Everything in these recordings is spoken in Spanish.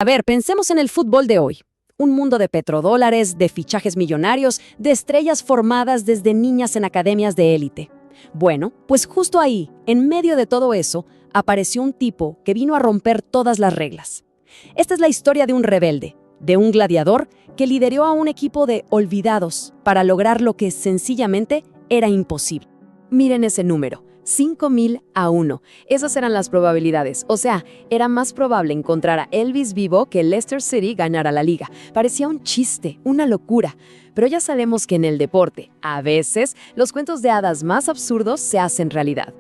A ver, pensemos en el fútbol de hoy. Un mundo de petrodólares, de fichajes millonarios, de estrellas formadas desde niñas en academias de élite. Bueno, pues justo ahí, en medio de todo eso, apareció un tipo que vino a romper todas las reglas. Esta es la historia de un rebelde, de un gladiador que lideró a un equipo de olvidados para lograr lo que sencillamente era imposible. Miren ese número. 5.000-1. Esas eran las probabilidades. O sea, era más probable encontrar a Elvis vivo que Leicester City ganara la liga. Parecía un chiste, una locura. Pero ya sabemos que en el deporte, a veces, los cuentos de hadas más absurdos se hacen realidad.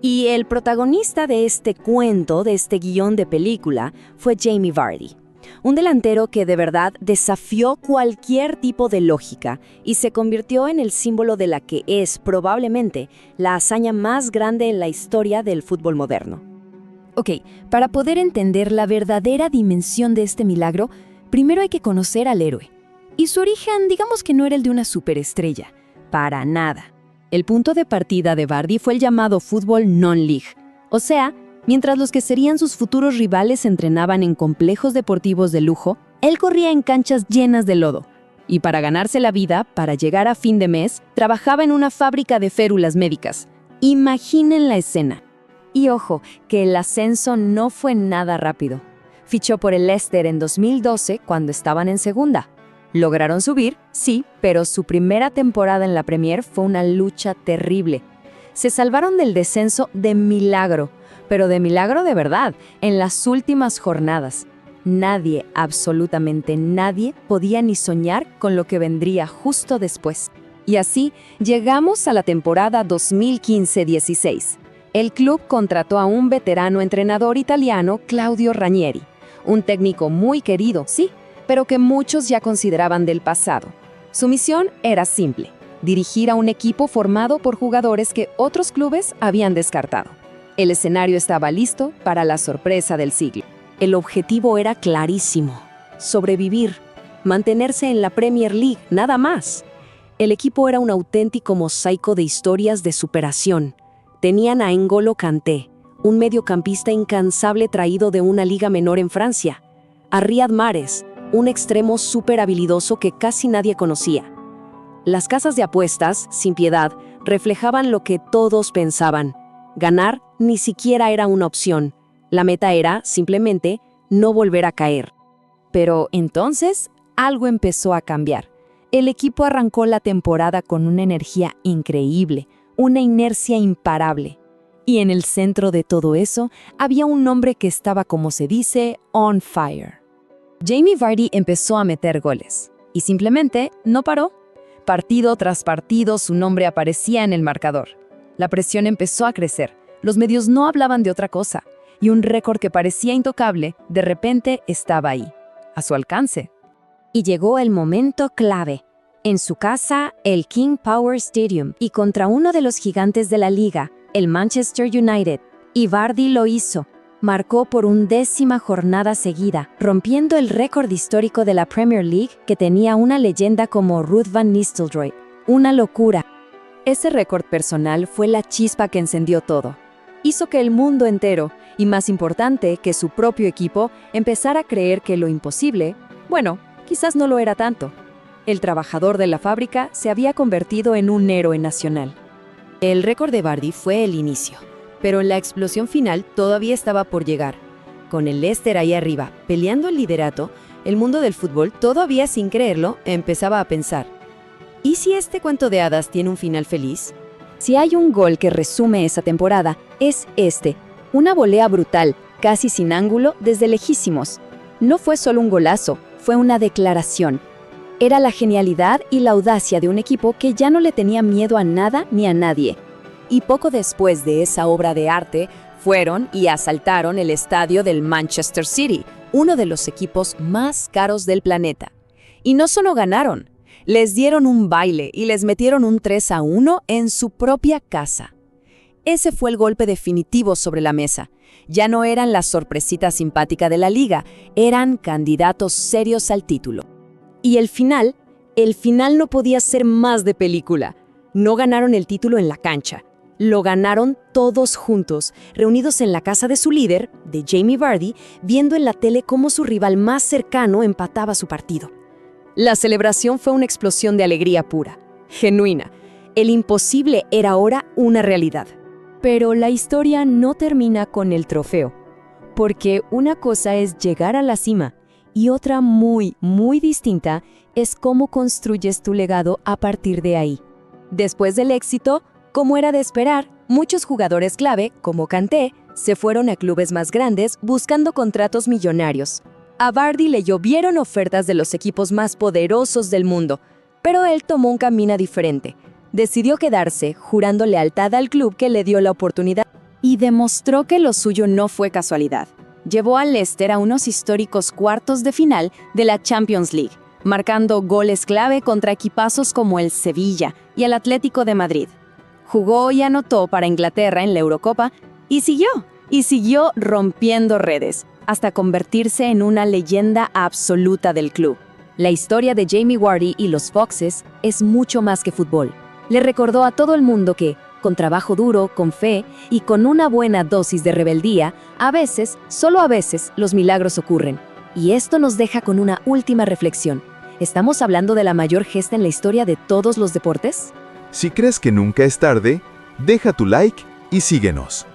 Y el protagonista de este cuento, de este guión de película, fue Jamie Vardy. Un delantero que de verdad desafió cualquier tipo de lógica y se convirtió en el símbolo de la que es, probablemente, la hazaña más grande en la historia del fútbol moderno. Ok, para poder entender la verdadera dimensión de este milagro, primero hay que conocer al héroe. Y su origen, digamos que no era el de una superestrella, para nada. El punto de partida de Vardy fue el llamado fútbol non-league, o sea, mientras los que serían sus futuros rivales entrenaban en complejos deportivos de lujo, él corría en canchas llenas de lodo. Y para ganarse la vida, para llegar a fin de mes, trabajaba en una fábrica de férulas médicas. Imaginen la escena. Y ojo, que el ascenso no fue nada rápido. Fichó por el Leicester en 2012 cuando estaban en segunda. Lograron subir, sí, pero su primera temporada en la Premier fue una lucha terrible. Se salvaron del descenso de milagro, pero de milagro de verdad, en las últimas jornadas. Nadie, absolutamente nadie, podía ni soñar con lo que vendría justo después. Y así, llegamos a la temporada 2015-16. El club contrató a un veterano entrenador italiano, Claudio Ranieri. Un técnico muy querido, sí, pero que muchos ya consideraban del pasado. Su misión era simple: dirigir a un equipo formado por jugadores que otros clubes habían descartado. El escenario estaba listo para la sorpresa del siglo. El objetivo era clarísimo: sobrevivir, mantenerse en la Premier League, nada más. El equipo era un auténtico mosaico de historias de superación. Tenían a N'Golo Kanté, un mediocampista incansable traído de una liga menor en Francia; a Riyad Mahrez, un extremo súper habilidoso que casi nadie conocía. Las casas de apuestas, sin piedad, reflejaban lo que todos pensaban: ganar ni siquiera era una opción. La meta era, simplemente, no volver a caer. Pero entonces, algo empezó a cambiar. El equipo arrancó la temporada con una energía increíble, una inercia imparable. Y en el centro de todo eso, había un hombre que estaba, como se dice, on fire. Jamie Vardy empezó a meter goles. Y simplemente no paró. Partido tras partido, su nombre aparecía en el marcador. La presión empezó a crecer. Los medios no hablaban de otra cosa, y un récord que parecía intocable, de repente estaba ahí, a su alcance. Y llegó el momento clave. En su casa, el King Power Stadium, y contra uno de los gigantes de la liga, el Manchester United. Y Vardy lo hizo. Marcó por 11ª jornada seguida, rompiendo el récord histórico de la Premier League que tenía una leyenda como Ruud van Nistelrooy. Una locura. Ese récord personal fue la chispa que encendió todo. Hizo que el mundo entero, y más importante, que su propio equipo, empezara a creer que lo imposible, bueno, quizás no lo era tanto. El trabajador de la fábrica se había convertido en un héroe nacional. El récord de Vardy fue el inicio, pero la explosión final todavía estaba por llegar. Con el Leicester ahí arriba, peleando el liderato, el mundo del fútbol, todavía sin creerlo, empezaba a pensar: ¿y si este cuento de hadas tiene un final feliz? Si hay un gol que resume esa temporada, es este. Una volea brutal, casi sin ángulo, desde lejísimos. No fue solo un golazo, fue una declaración. Era la genialidad y la audacia de un equipo que ya no le tenía miedo a nada ni a nadie. Y poco después de esa obra de arte, fueron y asaltaron el estadio del Manchester City, uno de los equipos más caros del planeta. Y no solo ganaron, les dieron un baile y les metieron un 3-1 en su propia casa. Ese fue el golpe definitivo sobre la mesa. Ya no eran la sorpresita simpática de la liga, eran candidatos serios al título. Y el final no podía ser más de película. No ganaron el título en la cancha, Lo ganaron todos juntos, reunidos en la casa de su líder, de Jamie Vardy, viendo en la tele cómo su rival más cercano empataba su partido. La celebración fue una explosión de alegría pura, genuina. El imposible era ahora una realidad. Pero la historia no termina con el trofeo, porque una cosa es llegar a la cima y otra muy, muy distinta es cómo construyes tu legado a partir de ahí. Después del éxito, como era de esperar, muchos jugadores clave, como Kanté, se fueron a clubes más grandes buscando contratos millonarios. A Vardy le llovieron ofertas de los equipos más poderosos del mundo, pero él tomó un camino diferente. Decidió quedarse, jurando lealtad al club que le dio la oportunidad, y demostró que lo suyo no fue casualidad. Llevó al Leicester a unos históricos cuartos de final de la Champions League, marcando goles clave contra equipazos como el Sevilla y el Atlético de Madrid. Jugó y anotó para Inglaterra en la Eurocopa y siguió rompiendo redes, hasta convertirse en una leyenda absoluta del club. La historia de Jamie Vardy y los Foxes es mucho más que fútbol. Le recordó a todo el mundo que, con trabajo duro, con fe y con una buena dosis de rebeldía, a veces, solo a veces, los milagros ocurren. Y esto nos deja con una última reflexión. ¿Estamos hablando de la mayor gesta en la historia de todos los deportes? Si crees que nunca es tarde, deja tu like y síguenos.